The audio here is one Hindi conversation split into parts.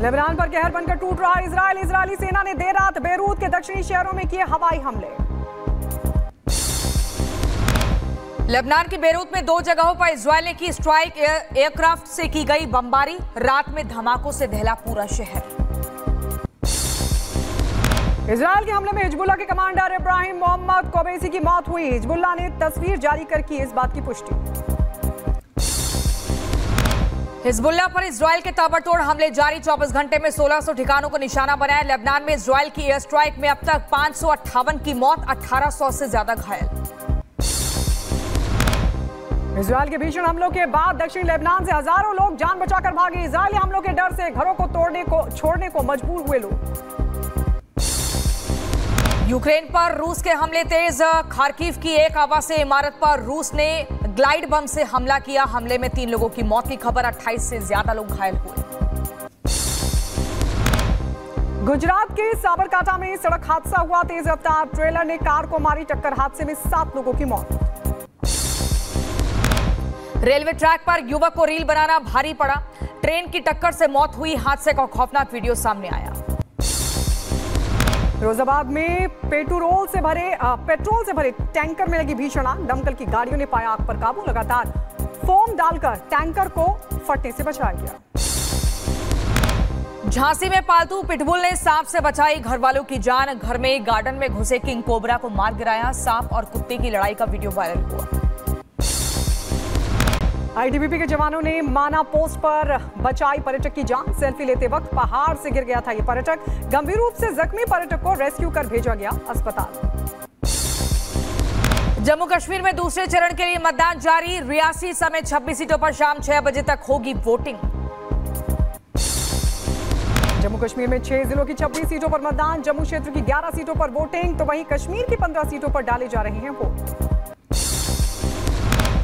लेबनान पर कहर बनकर टूट रहा इजराइल। इजरायली सेना ने देर रात बेरूत के दक्षिणी शहरों में किए हवाई हमले। लेबनान की बेरूत में 2 जगहों पर इजराइल ने की स्ट्राइक। एयरक्राफ्ट से की गई बमबारी। रात में धमाकों से दहला पूरा शहर। इजराइल के हमले में हिजबुल्लाह के कमांडर इब्राहिम मोहम्मद कोबैसी की मौत हुई। हिजबुल्लाह ने तस्वीर जारी कर की इस बात की पुष्टि। हिजबुल्लाह पर इजराइल के ताबड़तोड़ हमले जारी। 24 घंटे में 1600 ठिकानों को निशाना बनाया। लेबनान में इजराइल की एयर स्ट्राइक में अब तक 558 की मौत, 1800 से ज्यादा घायल। इजराइल के भीषण हमलों के बाद दक्षिणी लेबनान से हजारों लोग जान बचाकर भागे। इजरायली हमलों के डर से घरों को छोड़ने को मजबूर हुए लोग। यूक्रेन पर रूस के हमले तेज। खार्किव की एक आवासीय इमारत पर रूस ने ग्लाइड बम से हमला किया। हमले में 3 लोगों की मौत की खबर। 28 से ज्यादा लोग घायल हुए। गुजरात के साबरकांठा में सड़क हादसा हुआ। तेज रफ्तार ट्रेलर ने कार को मारी टक्कर। हादसे में 7 लोगों की मौत। रेलवे ट्रैक पर युवक को रील बनाना भारी पड़ा। ट्रेन की टक्कर से मौत हुई। हादसे का खौफनाक वीडियो सामने आया। फिरोजाबाद में पेट्रोल से भरे टैंकर में लगी भीषण आग। दमकल की गाड़ियों ने पाया आग पर काबू। लगातार फोम डालकर टैंकर को फटने से बचाया गया। झांसी में पालतू पिटबुल ने सांप से बचाई घर वालों की जान। घर में गार्डन में घुसे किंग कोबरा को मार गिराया। सांप और कुत्ते की लड़ाई का वीडियो वायरल हुआ। आईटीबीपी के जवानों ने माना पोस्ट पर बचाई पर्यटक की जान। सेल्फी लेते वक्त पहाड़ से गिर गया था ये पर्यटक। गंभीर रूप से जख्मी पर्यटक को रेस्क्यू कर भेजा गया अस्पताल। जम्मू कश्मीर में दूसरे चरण के लिए मतदान जारी। रियासी समेत 26 सीटों पर शाम 6 बजे तक होगी वोटिंग। जम्मू कश्मीर में 6 जिलों की 26 सीटों पर मतदान। जम्मू क्षेत्र की 11 सीटों पर वोटिंग, तो वहीं कश्मीर की 15 सीटों पर डाले जा रहे हैं वोट।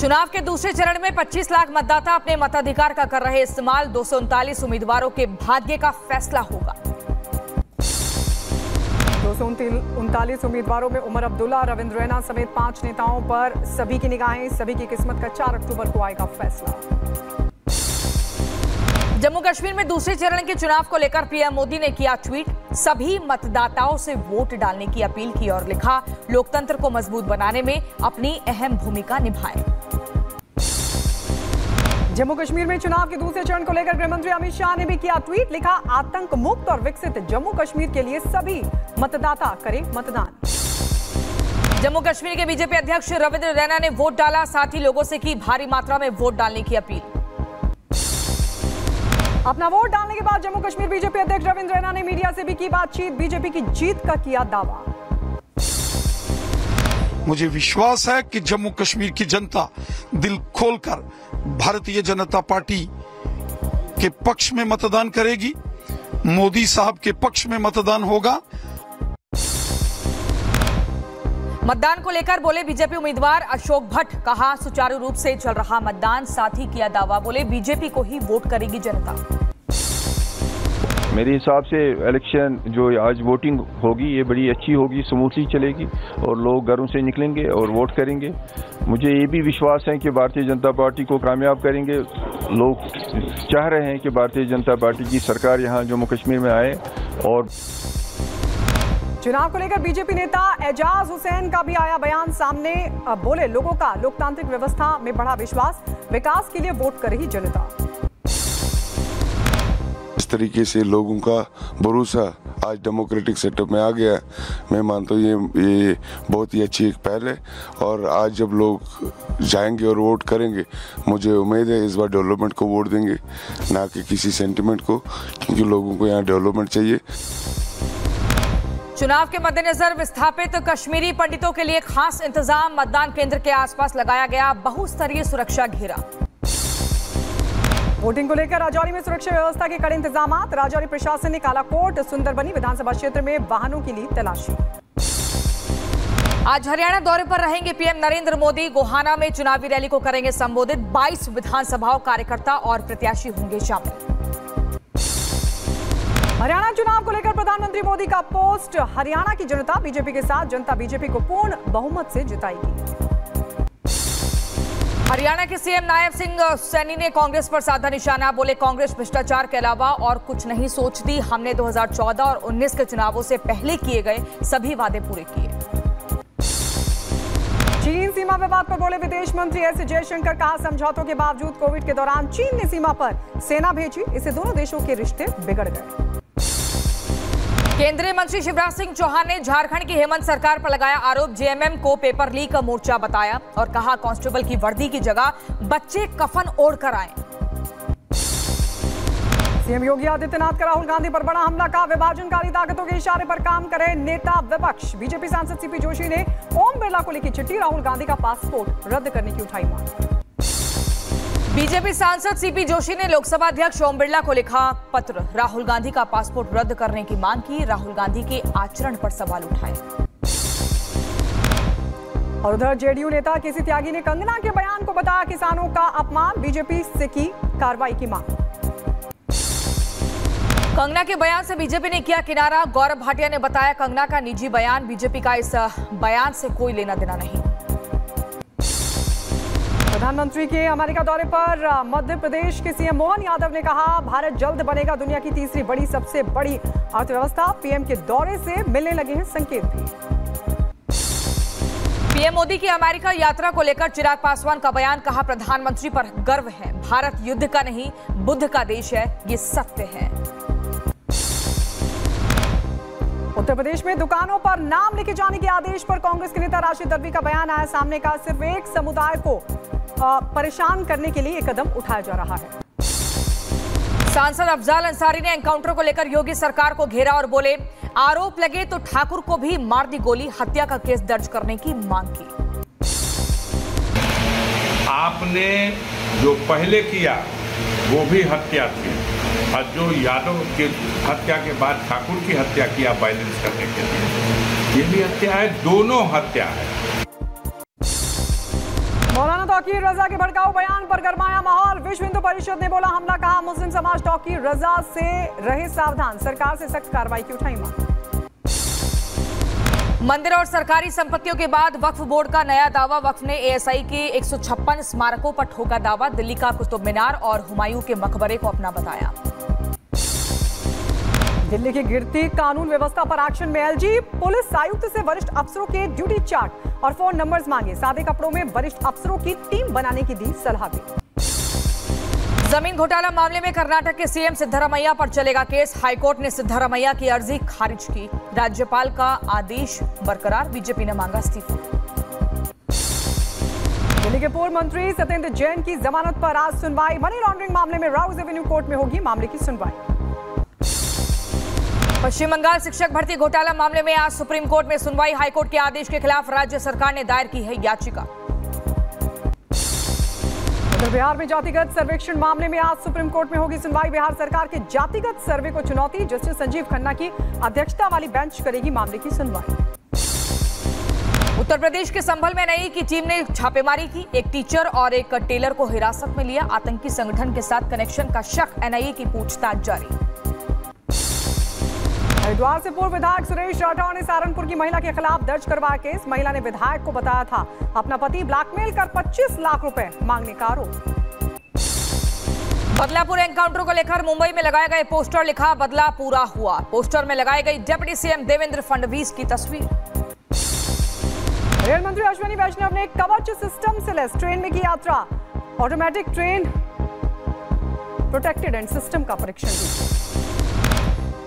चुनाव के दूसरे चरण में 25 लाख मतदाता अपने मताधिकार का कर रहे इस्तेमाल। 239 उम्मीदवारों के भाग्य का फैसला होगा। 239 उम्मीदवारों में उमर अब्दुल्ला, रविंद्र रैना समेत 5 नेताओं पर सभी की निगाहें। सभी की किस्मत का 4 अक्टूबर को आएगा फैसला। जम्मू कश्मीर में दूसरे चरण के चुनाव को लेकर पीएम मोदी ने किया ट्वीट। सभी मतदाताओं से वोट डालने की अपील की और लिखा, लोकतंत्र को मजबूत बनाने में अपनी अहम भूमिका निभाएं। जम्मू कश्मीर में चुनाव के दूसरे चरण को लेकर गृह मंत्री अमित शाह ने भी किया ट्वीट। लिखा, आतंक मुक्त और विकसित जम्मू कश्मीर के लिए सभी मतदाता करें मतदान। जम्मू कश्मीर के बीजेपी अध्यक्ष रविंद्र रैना ने वोट डाला। साथ ही लोगों से की भारी मात्रा में वोट डालने की अपील। अपना वोट डालने के बाद जम्मू कश्मीर बीजेपी अध्यक्ष रविंद्र रैना ने मीडिया से भी की बातचीत। बीजेपी की जीत का किया दावा। मुझे विश्वास है कि जम्मू कश्मीर की जनता दिल खोलकर भारतीय जनता पार्टी के पक्ष में मतदान करेगी। मोदी साहब के पक्ष में मतदान होगा। मतदान को लेकर बोले बीजेपी उम्मीदवार अशोक भट्ट। कहा, सुचारू रूप से चल रहा मतदान। साथ ही किया दावा, बोले बीजेपी को ही वोट करेगी जनता। मेरे हिसाब से इलेक्शन जो आज वोटिंग होगी ये बड़ी अच्छी होगी, स्मूथली चलेगी और लोग घरों से निकलेंगे और वोट करेंगे। मुझे ये भी विश्वास है कि भारतीय जनता पार्टी को कामयाब करेंगे। लोग चाह रहे हैं कि भारतीय जनता पार्टी की सरकार यहाँ जम्मू कश्मीर में आए। और चुनाव को लेकर बीजेपी नेता एजाज हुसैन का भी आया बयान सामने। बोले, लोगों का लोकतांत्रिक व्यवस्था में बढ़ा विश्वास। विकास के लिए वोट करेगी जनता। इस तरीके से लोगों का भरोसा आज डेमोक्रेटिक सेटअप में आ गया है। मैं मानता हूँ ये बहुत ही अच्छी एक पहल है। और आज जब लोग जाएंगे और वोट करेंगे, मुझे उम्मीद है इस बार डेवलपमेंट को वोट देंगे, ना कि किसी सेंटिमेंट को, क्योंकि लोगों को यहाँ डेवलपमेंट चाहिए। चुनाव के मद्देनजर विस्थापित कश्मीरी पंडितों के लिए खास इंतजाम। मतदान केंद्र के आसपास लगाया गया बहुस्तरीय सुरक्षा घेरा। वोटिंग को लेकर राजौरी में सुरक्षा व्यवस्था के कड़े इंतजाम। राजौरी प्रशासन ने कालाकोट, सुंदरबनी विधानसभा क्षेत्र में वाहनों की ली तलाशी। आज हरियाणा दौरे पर रहेंगे पीएम नरेंद्र मोदी। गोहाना में चुनावी रैली को करेंगे संबोधित। 22 विधानसभाओं कार्यकर्ता और प्रत्याशी होंगे शामिल। हरियाणा चुनाव को लेकर प्रधानमंत्री मोदी का पोस्ट। हरियाणा की जनता बीजेपी के साथ, जनता बीजेपी को पूर्ण बहुमत से जिताएगी। हरियाणा के सीएम नायब सिंह सैनी ने कांग्रेस पर साधा निशाना। बोले कांग्रेस भ्रष्टाचार के अलावा और कुछ नहीं सोचती। हमने 2014 और 19 के चुनावों से पहले किए गए सभी वादे पूरे किए। चीन सीमा विवाद पर बोले विदेश मंत्री एस जयशंकर। कहा समझौतों के बावजूद कोविड के दौरान चीन ने सीमा पर सेना भेजी, इससे दोनों देशों के रिश्ते बिगड़ गए। केंद्रीय मंत्री शिवराज सिंह चौहान ने झारखंड की हेमंत सरकार पर लगाया आरोप। जेएमएम को पेपर लीक का मोर्चा बताया और कहा कांस्टेबल की वर्दी की जगह बच्चे कफन ओढ़कर आए। सीएम योगी आदित्यनाथ का राहुल गांधी पर बड़ा हमला। का विभाजनकारी ताकतों के इशारे पर काम करे नेता विपक्ष। बीजेपी सांसद सीपी जोशी ने ओम बिरला को लिखी चिट्ठी। राहुल गांधी का पासपोर्ट रद्द करने की उठाई मांग। बीजेपी सांसद सीपी जोशी ने लोकसभा अध्यक्ष ओम बिरला को लिखा पत्र। राहुल गांधी का पासपोर्ट रद्द करने की मांग की। राहुल गांधी के आचरण पर सवाल उठाए। और उधर जेडीयू नेता केसी त्यागी ने कंगना के बयान को बताया किसानों का अपमान। बीजेपी से की कार्रवाई की मांग। कंगना के बयान से बीजेपी ने किया किनारा। गौरव भाटिया ने बताया कंगना का निजी बयान, बीजेपी का इस बयान से कोई लेना देना नहीं। प्रधानमंत्री के अमेरिका दौरे पर मध्य प्रदेश के सीएम मोहन यादव ने कहा भारत जल्द बनेगा दुनिया की तीसरी बड़ी सबसे बड़ी अर्थव्यवस्था। पीएम के दौरे से मिलने लगे हैं संकेत भी। पीएम मोदी की अमेरिका यात्रा को लेकर चिराग पासवान का बयान। कहा प्रधानमंत्री पर गर्व है। भारत युद्ध का नहीं बुद्ध का देश है, ये सत्य है। उत्तर प्रदेश में दुकानों पर नाम लिखे जाने के आदेश पर कांग्रेस के नेता राशिद तडवी का बयान आया सामने। का सिर्फ एक समुदाय को परेशान करने के लिए एक कदम उठाया जा रहा है। सांसद अफजाल अंसारी ने एनकाउंटर को लेकर योगी सरकार को घेरा और बोले आरोप लगे तो ठाकुर को भी मार दी गोली। हत्या का केस दर्ज करने की मांग की। आपने जो पहले किया वो भी हत्या थी और जो यादव की हत्या के बाद ठाकुर की हत्या किया वायलेंस करने के लिए, ये भी हत्या है। दोनों हत्या है। मौलाना तौकीर रजा के भड़काऊ बयान पर गरमाया माहौल। विश्व हिंदू परिषद ने बोला हमला। कहा मुस्लिम समाज तौकीर रजा से रहे सावधान। सरकार से सख्त कार्रवाई की उठाई मांग। मंदिर और सरकारी संपत्तियों के बाद वक्फ बोर्ड का नया दावा। वक्फ ने एएसआई के 156 स्मारकों पर ठोका दावा। दिल्ली का कुतुब मीनार और हुमायूं के मकबरे को अपना बताया। दिल्ली की गिरती कानून व्यवस्था पर एक्शन में एलजी। पुलिस आयुक्त से वरिष्ठ अफसरों के ड्यूटी चार्ट और फोन नंबर्स मांगे। सादे कपड़ों में वरिष्ठ अफसरों की टीम बनाने की दी सलाह भी। जमीन घोटाला मामले में कर्नाटक के सीएम सिद्धरामैया पर चलेगा केस। हाईकोर्ट ने सिद्धरामैया की अर्जी खारिज की। राज्यपाल का आदेश बरकरार। बीजेपी ने मांगा इस्तीफा। दिल्ली के पूर्व मंत्री सत्येंद्र जैन की जमानत पर आज सुनवाई। मनी लॉन्ड्रिंग मामले में राउज एवेन्यू कोर्ट में होगी मामले की सुनवाई। पश्चिम बंगाल शिक्षक भर्ती घोटाला मामले में आज सुप्रीम कोर्ट में सुनवाई। हाईकोर्ट के आदेश के खिलाफ राज्य सरकार ने दायर की है याचिका। उधर बिहार में जातिगत सर्वेक्षण मामले में आज सुप्रीम कोर्ट में होगी सुनवाई। बिहार सरकार के जातिगत सर्वे को चुनौती। जस्टिस संजीव खन्ना की अध्यक्षता वाली बेंच करेगी मामले की सुनवाई। उत्तर प्रदेश के संभल में एनआईए की टीम ने छापेमारी की। एक टीचर और एक टेलर को हिरासत में लिया। आतंकी संगठन के साथ कनेक्शन का शक। एनआईए की पूछताछ जारी। हरिद्वार से पूर्व विधायक सुरेश राठौर ने सहारनपुर की महिला के खिलाफ दर्ज करवाया केस। महिला ने विधायक को बताया था अपना पति ब्लैकमेल कर 25 लाख रुपए मांगने का आरोप। बदलापुर एनकाउंटर को लेकर मुंबई में लगाए गए पोस्टर। लिखा बदला पूरा हुआ। पोस्टर में लगाई गई डिप्टी सीएम देवेंद्र फडणवीस की तस्वीर। रेल मंत्री अश्विनी वैष्णव ने कवच सिस्टम से लैस ट्रेन में की यात्रा। Automatic train protected and system का परीक्षण किया।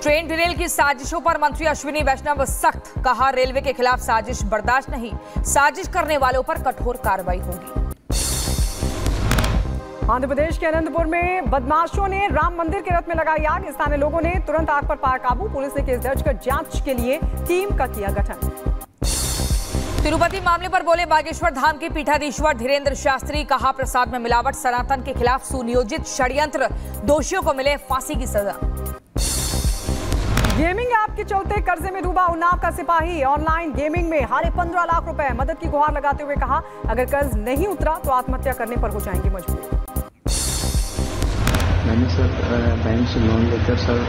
ट्रेन डिरेल की साजिशों पर मंत्री अश्विनी वैष्णव सख्त। कहा रेलवे के खिलाफ साजिश बर्दाश्त नहीं। साजिश करने वालों पर कठोर कार्रवाई होगी। आंध्र प्रदेश के अनंतपुर में बदमाशों ने राम मंदिर के रथ में लगाई आग। स्थानीय लोगों ने तुरंत आग पर पाया काबू। पुलिस ने केस दर्ज कर जांच के लिए टीम का किया गठन। तिरुपति मामले पर बोले बागेश्वर धाम के पीठाधीश्वर धीरेन्द्र शास्त्री। कहा प्रसाद में मिलावट सनातन के खिलाफ सुनियोजित षड्यंत्र। दोषियों को मिले फांसी की सजा। गेमिंग ऐप के चलते कर्जे में डूबा उन्नाव का सिपाही। ऑनलाइन गेमिंग में हारे 15 लाख रुपए। मदद की गुहार लगाते हुए कहा अगर कर्ज नहीं उतरा तो आत्महत्या करने पर हो जाएंगे मजबूर। मैंने सर बैंक से लोन लेकर सर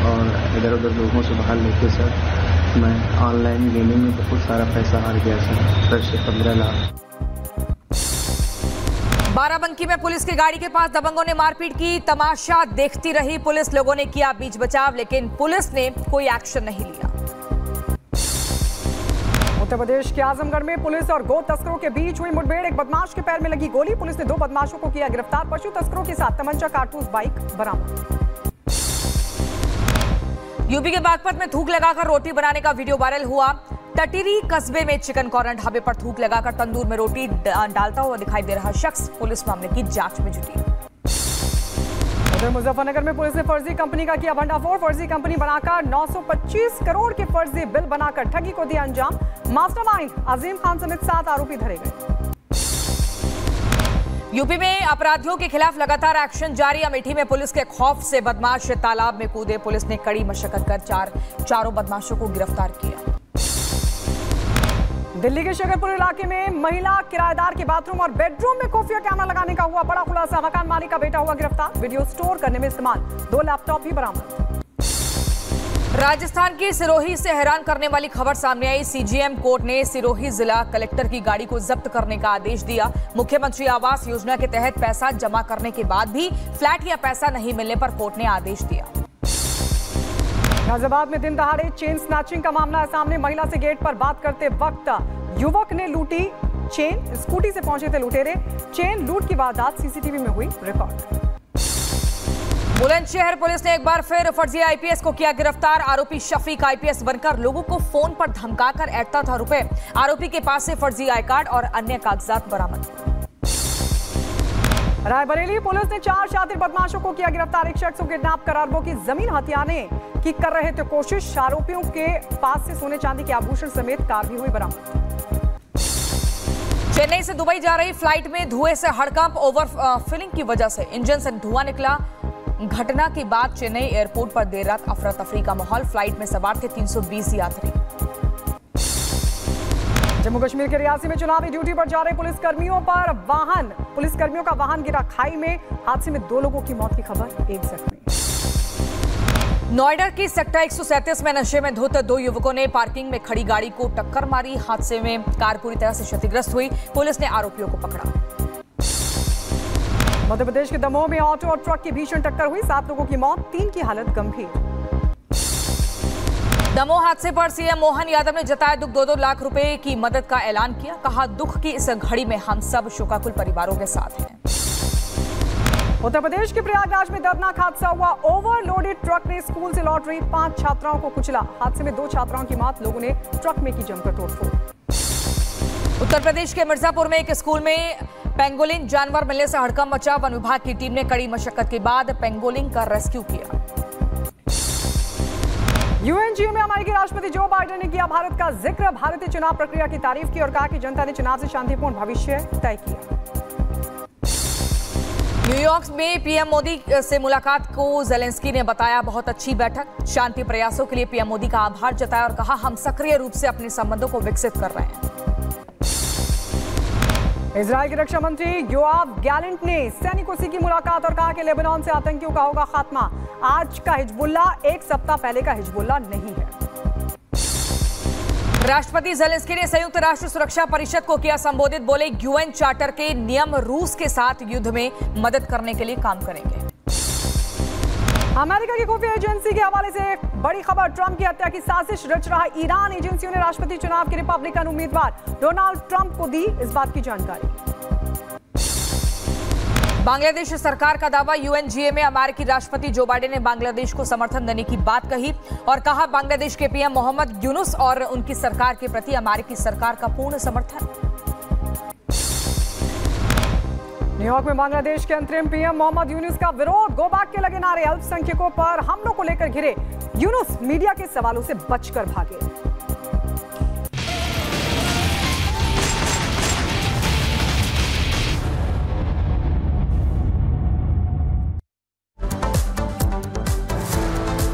और इधर उधर लोगों से बाहर लेकर सर मैं ऑनलाइन गेमिंग में बहुत सारा पैसा हार गया सर। 10 से 15 लाख। बाराबंकी में पुलिस की गाड़ी के पास दबंगों ने मारपीट की। तमाशा देखती रही पुलिस। लोगों ने किया बीच बचाव, लेकिन पुलिस ने कोई एक्शन नहीं लिया। उत्तर प्रदेश के आजमगढ़ में पुलिस और गो तस्करों के बीच हुई मुठभेड़। एक बदमाश के पैर में लगी गोली। पुलिस ने 2 बदमाशों को किया गिरफ्तार। पशु तस्करों के साथ तमंचा, कारतूस, बाइक बरामद। यूपी के बागपत में थूक लगाकर रोटी बनाने का वीडियो वायरल हुआ। टटीरी कस्बे में चिकन कॉर्नर ढाबे पर थूक लगाकर तंदूर में रोटी डालता हुआ दिखाई दे रहा शख्स पुलिस मामले की जांच में जुटी। उधर मुजफ्फरनगर में पुलिस ने फर्जी कंपनी का किया भंडाफोड़। फर्जी कंपनी बनाकर 925 करोड़ के फर्जी बिल बनाकर ठगी को दिया अंजाम। मास्टरमाइंड अजीम खान समेत 7 आरोपी धरे गए। यूपी में अपराधियों के खिलाफ लगातार एक्शन जारी। अमेठी में पुलिस के खौफ से बदमाश तालाब में कूदे। पुलिस ने कड़ी मशक्कत कर चारों बदमाशों को गिरफ्तार किया। दिल्ली के शकरपुर इलाके में महिला किराएदार के बाथरूम और बेडरूम में खुफिया कैमरा लगाने का हुआ बड़ा खुलासा। मकान मालिक का बेटा हुआ गिरफ्तार। वीडियो स्टोर करने में इस्तेमाल 2 लैपटॉप भी बरामद। राजस्थान की सिरोही से हैरान करने वाली खबर सामने आई। सीजीएम कोर्ट ने सिरोही जिला कलेक्टर की गाड़ी को जब्त करने का आदेश दिया। मुख्यमंत्री आवास योजना के तहत पैसा जमा करने के बाद भी फ्लैट या पैसा नहीं मिलने पर कोर्ट ने आदेश दिया। गाजियाबाद में दिन दहाड़े चेन स्नैचिंग का मामला है सामने। महिला से गेट पर बात करते वक्त युवक ने लूटी चेन। स्कूटी से पहुंचे थे लुटेरे। चेन लूट की वारदात सीसीटीवी में हुई रिकॉर्ड। बुलंदशहर पुलिस ने एक बार फिर फर्जी आईपीएस को किया गिरफ्तार। आरोपी शफीक आईपीएस बनकर लोगों को फोन पर धमकाकर ऐंठता था रुपए। आरोपी के पास से फर्जी आई कार्ड और अन्य कागजात बरामद। रायबरेली पुलिस ने 4 शातिर बदमाशों को किया गिरफ्तार। एक शख्स को किडनैप कर अरबों की जमीन हथियाने की कर रहे थे कोशिश। आरोपियों के पास से सोने चांदी के आभूषण समेत कार भी हुई बरामद। चेन्नई से दुबई जा रही फ्लाइट में धुएं से हड़कंप। ओवर फिलिंग की वजह से इंजन से धुआं निकला। घटना के बाद चेन्नई एयरपोर्ट पर देर रात अफरा तफरी का माहौल। फ्लाइट में सवार थे 320 यात्री। जम्मू कश्मीर के रियासी में चुनावी ड्यूटी पर जा रहे पुलिसकर्मियों का वाहन गिरा खाई में। हादसे में 2 लोगों की मौत की खबर, 1 जख्मी। नोएडा की सेक्टर 137 में नशे में धुत 2 युवकों ने पार्किंग में खड़ी गाड़ी को टक्कर मारी। हादसे में कार पूरी तरह से क्षतिग्रस्त हुई। पुलिस ने आरोपियों को पकड़ा। मध्य प्रदेश के दमोह में ऑटो और ट्रक की भीषण टक्कर हुई। 7 लोगों की मौत, 3 की हालत गंभीर। दमोह हादसे पर सीएम मोहन यादव ने जताया दुख। 2-2 लाख रुपए की मदद का ऐलान किया। कहा दुख की इस घड़ी में हम सब शोकाकुल परिवारों के साथ हैं। उत्तर प्रदेश के प्रयागराज में दर्दनाक हादसा हुआ। ओवरलोडेड ट्रक ने स्कूल से लौट रही 5 छात्राओं को कुचला। हादसे में 2 छात्राओं की मौत। लोगों ने ट्रक में की जमकर तोड़फोड़। उत्तर प्रदेश के मिर्जापुर में एक स्कूल में पेंगोलिन जानवर मिलने से हड़कंप मचा। वन विभाग की टीम ने कड़ी मशक्कत के बाद पेंगोलिन का रेस्क्यू किया। यूएनजीए में अमेरिकी राष्ट्रपति जो बाइडेन ने किया भारत का जिक्र। भारतीय चुनाव प्रक्रिया की तारीफ की और कहा कि जनता ने चुनाव से शांतिपूर्ण भविष्य तय किया। न्यूयॉर्क में पीएम मोदी से मुलाकात को जेलेंस्की ने बताया बहुत अच्छी बैठक। शांति प्रयासों के लिए पीएम मोदी का आभार जताया और कहा हम सक्रिय रूप से अपने संबंधों को विकसित कर रहे हैं। इजराइल के रक्षा मंत्री योआव गैलेंट ने सैनिकों से की मुलाकात और कहा कि लेबनान से आतंकियों का होगा खात्मा। आज का हिजबुल्ला 1 सप्ताह पहले का हिजबुल्ला नहीं है। राष्ट्रपति जेलेंस्की ने संयुक्त राष्ट्र सुरक्षा परिषद को किया संबोधित। बोले यूएन चार्टर के नियम रूस के साथ युद्ध में मदद करने के लिए काम करेंगे। अमेरिका की खुफिया एजेंसी के हवाले से बड़ी खबर। ट्रंप की हत्या की साजिश रच रहा ईरान। एजेंसियों ने राष्ट्रपति चुनाव के रिपब्लिकन उम्मीदवार डोनाल्ड ट्रंप को दी इस बात की जानकारी। बांग्लादेश सरकार का दावा। यूएनजीए में अमेरिकी राष्ट्रपति जो बाइडेन ने बांग्लादेश को समर्थन देने की बात कही और कहा बांग्लादेश के पीएम मोहम्मद यूनुस और उनकी सरकार के प्रति अमेरिकी सरकार का पूर्ण समर्थन। न्यूयॉर्क में बांग्लादेश के अंतरिम पीएम मोहम्मद यूनुस का विरोध। गो बैक के लगे नारे। अल्पसंख्यकों पर हमलों को लेकर घिरे यूनुस मीडिया के सवालों से बचकर भागे।